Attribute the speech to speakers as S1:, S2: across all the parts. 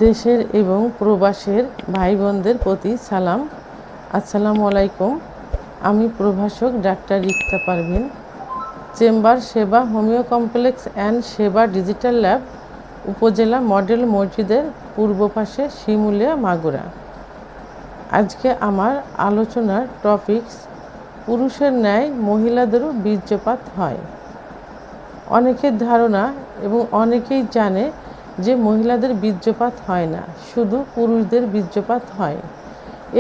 S1: দেশের এবং প্রবাসের ভাই বোনদের প্রতি সালাম। আসসালামু আলাইকুম। আমি প্রভাষক ডাক্তার রিক্তা পারভিন, চেম্বার সেবা হোমিও কমপ্লেক্স অ্যান্ড সেবা ডিজিটাল ল্যাব, উপজেলা মডেল মসজিদের পূর্ব পাশে, শিমুলিয়া, মাগুরা। আজকে আমার আলোচনার টপিকস পুরুষের ন্যায় মহিলাদেরও বীর্যপাত হয়। অনেকের ধারণা এবং অনেকেই জানে যে মহিলাদের বীর্যপাত হয় না, শুধু পুরুষদের বীর্যপাত হয়।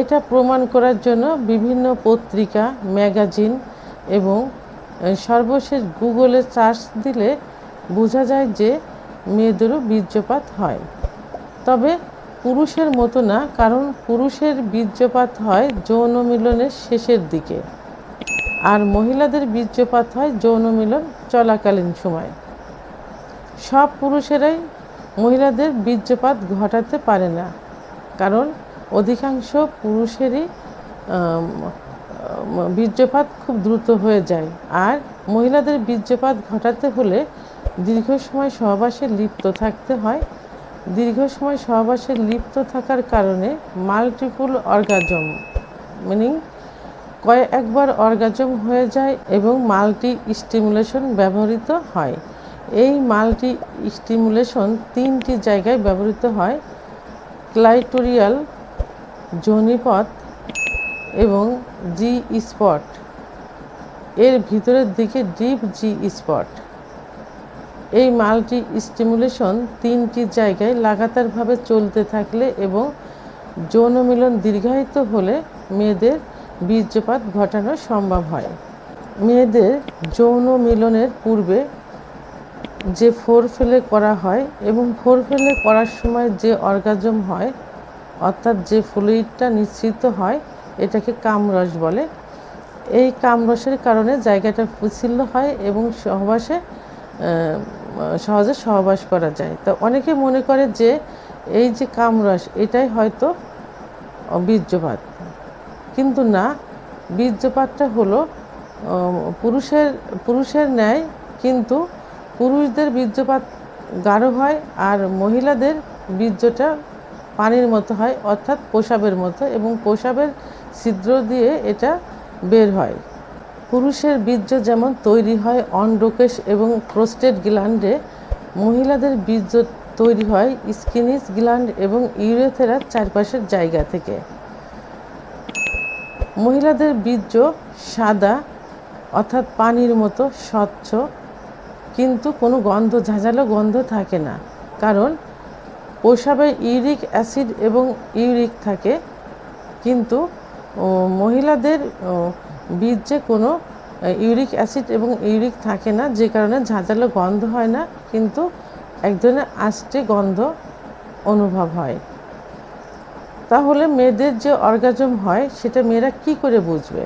S1: এটা প্রমাণ করার জন্য বিভিন্ন পত্রিকা, ম্যাগাজিন এবং সর্বশেষ গুগলে সার্চ দিলে বোঝা যায় যে মেয়েদেরও বীর্যপাত হয়, তবে পুরুষের মতো না, কারণ পুরুষের বীর্যপাত হয় যৌন মিলনের শেষের দিকে, আর মহিলাদের বীর্যপাত হয় যৌন মিলন চলাকালীন সময়। সব পুরুষেরাই মহিলাদের বীর্যপাত ঘটাতে পারে না, কারণ অধিকাংশ পুরুষেরই বীর্যপাত খুব দ্রুত হয়ে যায়। আর মহিলাদের বীর্যপাত ঘটাতে হলে দীর্ঘ সময় সহবাসে লিপ্ত থাকতে হয়। দীর্ঘ সময় সহবাসে লিপ্ত থাকার কারণে মাল্টিপল অর্গাজম মিনিং কয়েকবার অর্গাজম হয়ে যায় এবং মাল্টি স্টিমুলেশন ব্যবহৃত হয়। এই মাল্টি স্টিমুলেশন 3টি জায়গায় ব্যবহৃত হয়: ক্লাইটোরিয়াল, যোনিপথ এবং জি স্পট, এর ভিতরের দিকে ডিপ জি স্পট। এই মাল্টি স্টিমুলেশন 3টি জায়গায় লাগাতারভাবে চলতে থাকলে এবং যৌন মিলন দীর্ঘায়িত হলে মেয়েদের বীর্যপাত ঘটানো সম্ভব হয়। মেয়েদের যৌন মিলনের পূর্বে যে ফোরপ্লে করা হয় এবং ফোরপ্লে করার সময় যে অর্গাজম হয়, অর্থাৎ যে ফ্লুইডটা নিঃসৃত হয়, এটাকে কামরস বলে। এই কামরসের কারণে জায়গাটা প্রফুল্ল হয় এবং সহজে সহবাস করা যায়। তো অনেকে মনে করে যে এই যে কামরস, এটাই হয়তো বীর্যপাত, কিন্তু না। বীর্যপাতটা হলো পুরুষের ন্যায়, কিন্তু পুরুষদের বীর্যপাত গাঢ় হয় আর মহিলাদের বীর্যটা পানির মতো হয়, অর্থাৎ প্রসাবের মতো, এবং প্রসাবের ছিদ্র দিয়ে এটা বের হয়। পুরুষের বীর্য যেমন তৈরি হয় অন্ডকোষ এবং প্রোস্টেট গ্ল্যান্ডে, মহিলাদের বীর্য তৈরি হয় স্কিনিস গ্ল্যান্ড এবং ইউরেথ্রার চারপাশের জায়গা থেকে। মহিলাদের বীর্য সাদা, অর্থাৎ পানির মতো স্বচ্ছ, কিন্তু কোনো গন্ধ, ঝাঁঝালো গন্ধ থাকে না, কারণ প্রসাবে ইউরিক অ্যাসিড এবং ইউরিক থাকে, কিন্তু মহিলাদের বীর্যে কোনো ইউরিক অ্যাসিড এবং ইউরিক থাকে না, যে কারণে ঝাঁঝালো গন্ধ হয় না, কিন্তু এক ধরনের আষ্টে গন্ধ অনুভব হয়। তাহলে মেয়েদের যে অর্গাজম হয় সেটা মেয়েরা কি করে বুঝবে?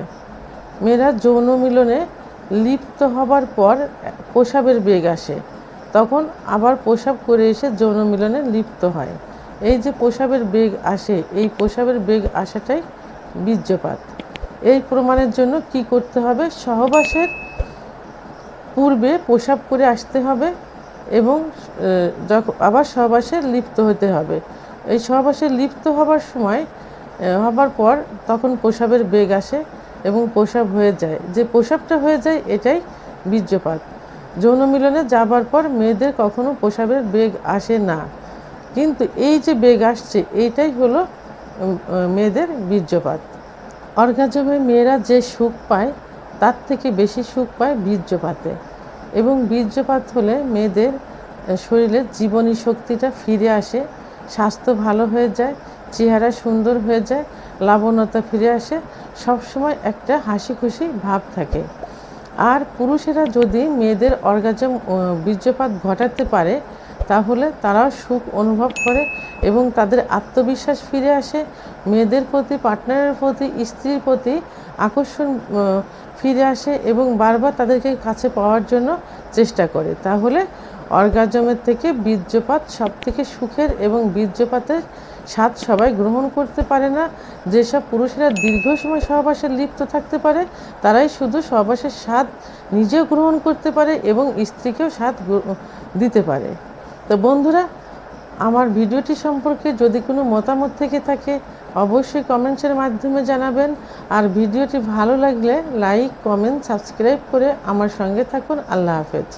S1: মেয়েরা যৌন মিলনে লিপ্ত হবার পর প্রসাবের বেগ আসে, তখন আবার প্রসাব করে এসে যৌন মিলনে লিপ্ত হয়। এই যে প্রসাবের বেগ আসে, এই প্রসাবের বেগ আসাটাই বীর্যপাত। এই প্রমাণের জন্য কি করতে হবে? সহবাসের পূর্বে প্রসাব করে আসতে হবে এবং আবার সহবাসে লিপ্ত হতে হবে। এই সহবাসে লিপ্ত হবার পর তখন প্রসাবের বেগ আসে এবং প্রসাব হয়ে যায়। যে প্রসাবটা হয়ে যায়, এটাই বীর্যপাত। যৌন মিলনে যাবার পর মেয়েদের কখনো প্রসাবের বেগ আসে না, কিন্তু এই যে বেগ আসছে, এইটাই হলো মেয়েদের বীর্যপাত। অর্গাজমে মেয়েরা যে সুখ পায়, তার থেকে বেশি সুখ পায় বীর্যপাতে, এবং বীর্যপাত হলে মেয়েদের শরীরের জীবনী শক্তিটা ফিরে আসে, স্বাস্থ্য ভালো হয়ে যায়, চেহারা সুন্দর হয়ে যায়, লাবণ্যতা ফিরে আসে, সবসময় একটা হাসি খুশি ভাব থাকে। আর পুরুষেরা যদি মেয়েদের অর্গাজম বীর্যপাত ঘটাতে পারে, তাহলে তারাও সুখ অনুভব করে এবং তাদের আত্মবিশ্বাস ফিরে আসে, মেয়েদের প্রতি, পার্টনারের প্রতি, স্ত্রীর প্রতি আকর্ষণ ফিরে আসে এবং বারবার তাদেরকে কাছে পাওয়ার জন্য চেষ্টা করে। তাহলে অর্গাজমের থেকে বীর্যপাত সব থেকে সুখের, এবং বীর্যপাতের স্বাদ সবাই গ্রহণ করতে পারে না। যেসব পুরুষেরা দীর্ঘ সময় সহবাসে লিপ্ত থাকতে পারে, তারাই শুধু সহবাসের স্বাদ নিজেও গ্রহণ করতে পারে এবং স্ত্রীকেও স্বাদ দিতে পারে। তো বন্ধুরা, আমার ভিডিওটি সম্পর্কে যদি কোনো মতামত থেকে থাকে অবশ্যই কমেন্টসের মাধ্যমে জানাবেন। আর ভিডিওটি ভালো লাগলে লাইক, কমেন্ট, সাবস্ক্রাইব করে আমার সঙ্গে থাকুন। আল্লাহ হাফেজ।